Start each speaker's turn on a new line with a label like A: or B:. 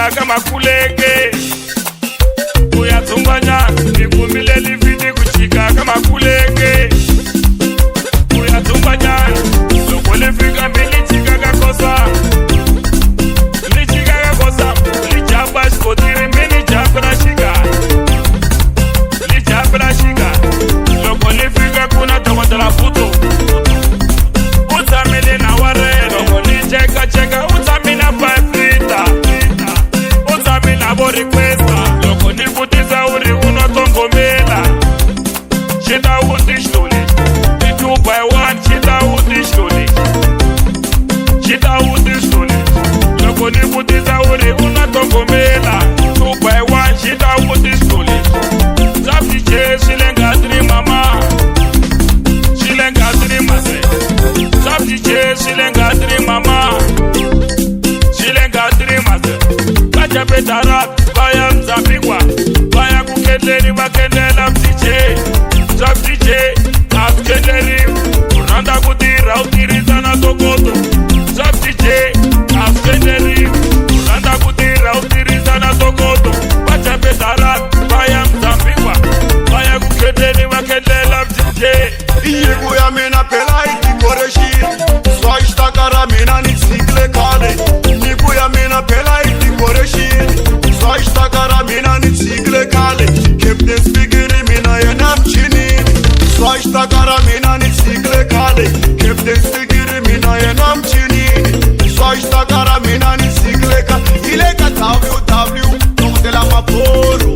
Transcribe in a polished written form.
A: chika kama kuleke uyatsumbanya nikumile lividi kuchika kama kuleke uyatsumbanya loko lifika milichika kakosa lichika kakosa lichapa skotiri mini chapra shika lichapra shika loko lifika kuna tawadala futo utamile na ware loko licheka cheka utamina paifita utamina borikwesta loko nifutiza uri unotongomela shita utishuli 2 by 1 shita utishuli shita utishuli loko nifutiza uri unotongomela 2 by 1 shita utishuli Zaptiche shilengatri mama shilengatri mase Zaptiche shilengatri mama shilengatri mase Kacha petara baya mzapigwa baya kukedleri bakendela mtiche Zaptiche askedleri unanda kutira utirizana tokoto Zaptiche askedleri unanda kutira utirizana tokoto Kacha petara baya mzapigwa baya kukedleri bakendela mtiche
B: Iegu ya mina pela iti koreshi Swa ishtakara mina nitsikle kale Iegu ya mina pela iti koreshi Swa ishtakara mina nitsikle kale Kepten spigiri mina yenam chini Swa ishtakara mina nitsikle kale Kepten spigiri mina yenam chini Swa ishtakara mina nitsikle kale Ileka taviu Nong de la maporo